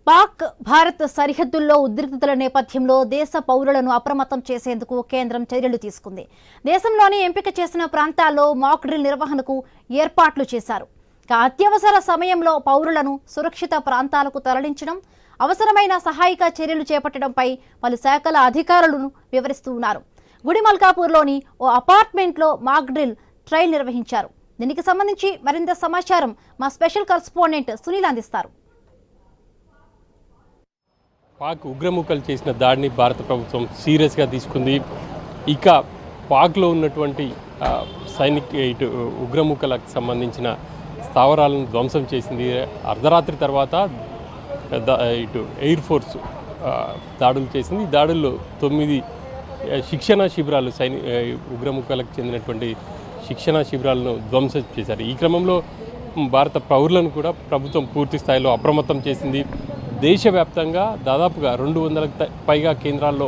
పాక్ భారత్ సరిహద్దుల్లో ఉద్రిక్తతల నేపథ్యంలో దేశ పౌరులను అప్రమత్తం చేసేందుకు కేంద్రం చర్యలు తీసుకుంది. దేశంలోని ఎంపిక చేసిన ప్రాంతాల్లో మాక్ డ్రిల్ నిర్వహణకు ఏర్పాట్లు చేశారు. అత్యవసర సమయంలో పౌరులను సురక్షిత ప్రాంతాలకు తరలించడం, అవసరమైన సహాయక చర్యలు చేపట్టడంపై పలు శాఖల అధికారులను వివరిస్తున్నారు. గుడిమల్కాపూర్లోని ఓ అపార్ట్మెంట్లో మాక్ డ్రిల్ ట్రయల్ నిర్వహించారు. దీనికి సంబంధించి మరింత సమాచారం మా స్పెషల్ కరెస్పాండెంట్ సునీల్ అందిస్తారు. పాక్ ఉగ్రముఖలు చేసిన దాడిని భారత ప్రభుత్వం సీరియస్గా తీసుకుంది. ఇక పాక్లో ఉన్నటువంటి ఇటు ఉగ్రముఖలకు సంబంధించిన స్థావరాలను ధ్వంసం చేసింది. అర్ధరాత్రి తర్వాత ఇటు ఎయిర్ ఫోర్స్ దాడులు చేసింది. ఈ దాడుల్లో 9 శిక్షణా శిబిరాలు ఉగ్రముఖలకు చెందినటువంటి శిక్షణా శిబిరాలను ధ్వంసం చేశారు. ఈ క్రమంలో భారత పౌరులను కూడా ప్రభుత్వం పూర్తి స్థాయిలో అప్రమత్తం చేసింది. దేశవ్యాప్తంగా దాదాపుగా 200కు పైగా కేంద్రాల్లో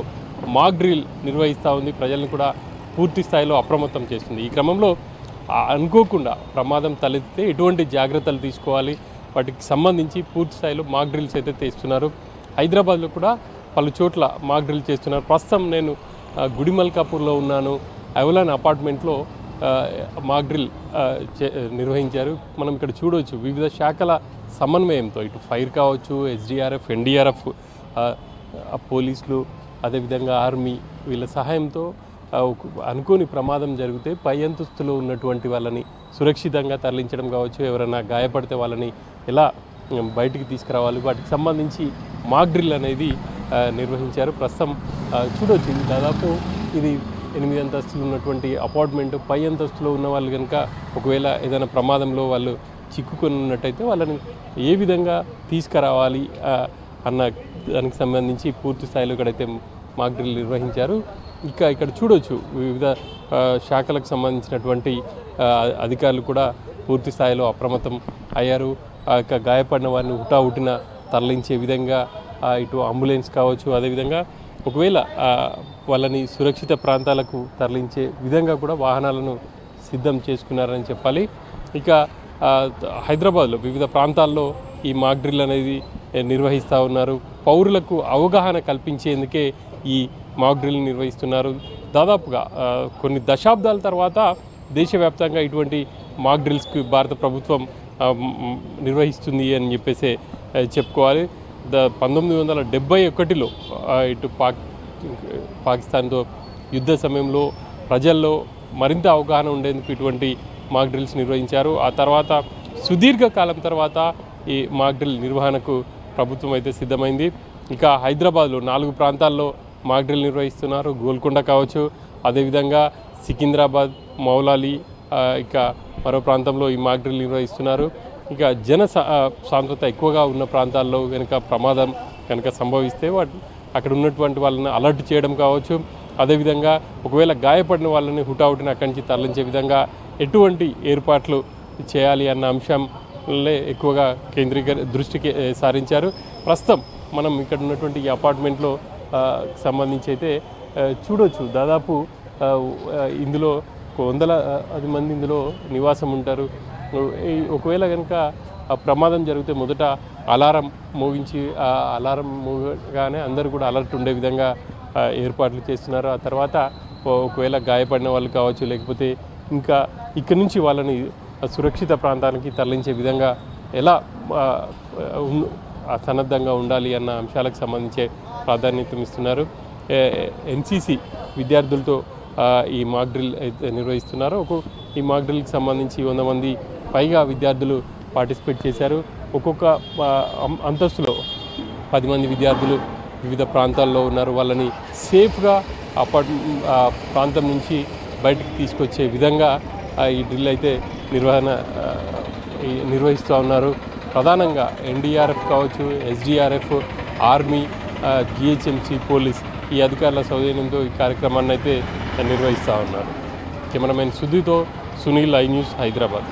మాక్ డ్రిల్ నిర్వహిస్తూ ఉంది. ప్రజలను కూడా పూర్తి స్థాయిలో అప్రమత్తం చేస్తుంది. ఈ క్రమంలో అనుకోకుండా ప్రమాదం తలెత్తితే ఎటువంటి జాగ్రత్తలు తీసుకోవాలి, వాటికి సంబంధించి పూర్తి స్థాయిలో మాక్ డ్రిల్స్ అయితే చేస్తున్నారు. హైదరాబాద్లో కూడా పలు చోట్ల మాక్ డ్రిల్ చేస్తున్నారు. ప్రస్తుతం నేను గుడిమల్కాపూర్లో ఉన్నాను. అవలాన్ అపార్ట్మెంట్లో మాక్ డ్రిల్ నిర్వహించారు. మనం ఇక్కడ చూడవచ్చు వివిధ శాఖల సమన్వయంతో ఇటు ఫైర్ కావచ్చు, ఎస్డీఆర్ఎఫ్, ఎన్డీఆర్ఎఫ్, పోలీసులు, అదేవిధంగా ఆర్మీ వీళ్ళ సహాయంతో అనుకోని ప్రమాదం జరిగితే పై అంతస్తులో ఉన్నటువంటి వాళ్ళని సురక్షితంగా తరలించడం కావచ్చు, ఎవరైనా గాయపడితే వాళ్ళని ఎలా బయటికి తీసుకురావాలి, వాటికి సంబంధించి మాక్ డ్రిల్ అనేది నిర్వహించారు. ప్రస్తుతం చూడవచ్చు దాదాపు ఇది 8 అంతస్తులు ఉన్నటువంటి అపార్ట్మెంట్. పై అంతస్తులో ఉన్న వాళ్ళు కనుక ఒకవేళ ఏదైనా ప్రమాదంలో వాళ్ళు చిక్కుకొని ఉన్నట్టయితే వాళ్ళని ఏ విధంగా తీసుకురావాలి అన్న దానికి సంబంధించి పూర్తి స్థాయిలో ఇక్కడైతే మాక్ డ్రిల్ నిర్వహించారు. ఇక్కడ చూడవచ్చు వివిధ శాఖలకు సంబంధించినటువంటి అధికారులు కూడా పూర్తి స్థాయిలో అప్రమత్తం అయ్యారు. గాయపడిన వారిని హుటాహుటిన తరలించే విధంగా ఇటు అంబులెన్స్ కావచ్చు, అదేవిధంగా ఒకవేళ వాళ్ళని సురక్షిత ప్రాంతాలకు తరలించే విధంగా కూడా వాహనాలను సిద్ధం చేసుకున్నారని చెప్పాలి. ఇక హైదరాబాద్లో వివిధ ప్రాంతాల్లో ఈ మాక్ డ్రిల్ అనేది నిర్వహిస్తూ ఉన్నారు. పౌరులకు అవగాహన కల్పించేందుకే ఈ మాక్ డ్రిల్ నిర్వహిస్తున్నారు. దాదాపుగా కొన్ని దశాబ్దాల తర్వాత దేశవ్యాప్తంగా ఇటువంటి మాక్ డ్రిల్స్కి భారత ప్రభుత్వం నిర్వహిస్తుంది అని చెప్పేసి చెప్పుకోవాలి. 1971లో ఇటు పాకిస్తాన్తో యుద్ధ సమయంలో ప్రజల్లో మరింత అవగాహన ఉండేందుకు ఇటువంటి మాక్ డ్రిల్స్ నిర్వహించారు. ఆ తర్వాత సుదీర్ఘకాలం తర్వాత ఈ మాక్ డ్రిల్ నిర్వహణకు ప్రభుత్వం అయితే సిద్ధమైంది. ఇక హైదరాబాద్లో 4 ప్రాంతాల్లో మాక్ డ్రిల్ నిర్వహిస్తున్నారు. గోల్కొండ కావచ్చు, అదేవిధంగా సికింద్రాబాద్, మౌలాలి, ఇక మరో ప్రాంతంలో ఈ మాక్ డ్రిల్ నిర్వహిస్తున్నారు. ఇక సాంద్రత ఎక్కువగా ఉన్న ప్రాంతాల్లో కనుక ప్రమాదం కనుక సంభవిస్తే అక్కడ ఉన్నటువంటి వాళ్ళని అలర్ట్ చేయడం కావచ్చు, అదేవిధంగా ఒకవేళ గాయపడిన వాళ్ళని హుటాహుటిన అక్కడి నుంచి తరలించే విధంగా ఎటువంటి ఏర్పాట్లు చేయాలి అన్న అంశంలో ఎక్కువగా దృష్టికి సారించారు. ప్రస్తుతం మనం ఇక్కడ ఉన్నటువంటి ఈ అపార్ట్మెంట్లో సంబంధించి అయితే చూడవచ్చు దాదాపు ఇందులో 100 మంది ఇందులో నివాసం ఉంటారు. ఒకవేళ కనుక ప్రమాదం జరిగితే మొదట అలారం మోగించి అలారం మోగగానే అందరూ కూడా అలర్ట్ ఉండే విధంగా ఏర్పాట్లు చేస్తున్నారు. ఆ తర్వాత ఒకవేళ గాయపడిన వాళ్ళు కావచ్చు, లేకపోతే ఇంకా ఇక్కడి నుంచి వాళ్ళని సురక్షిత ప్రాంతానికి తరలించే విధంగా ఎలా సన్నద్ధంగా ఉండాలి అన్న అంశాలకు సంబంధించే ప్రాధాన్యత ఇస్తున్నారు. ఎన్సీసీ విద్యార్థులతో ఈ మాక్ డ్రిల్ నిర్వహిస్తున్నారు. ఈ మాక్ డ్రిల్కి సంబంధించి 100 మంది పైగా విద్యార్థులు పార్టిసిపేట్ చేశారు. ఒక్కొక్క అంతస్తులో 10 మంది విద్యార్థులు వివిధ ప్రాంతాల్లో ఉన్నారు. వాళ్ళని సేఫ్గా ప్రాంతం నుంచి బయటికి తీసుకొచ్చే విధంగా ఈ డ్రిల్ అయితే నిర్వహిస్తూ ఉన్నారు. ప్రధానంగా ఎన్డీఆర్ఎఫ్ కావచ్చు, ఎస్డీఆర్ఎఫ్, ఆర్మీ, జిహెచ్ఎంసీ, పోలీస్ ఈ అధికారుల సౌజన్యంతో ఈ కార్యక్రమాన్ని అయితే నిర్వహిస్తూ ఉన్నారు. కెమెరామెన్ సుధీతో సునీల్, ఐ న్యూస్, హైదరాబాద్.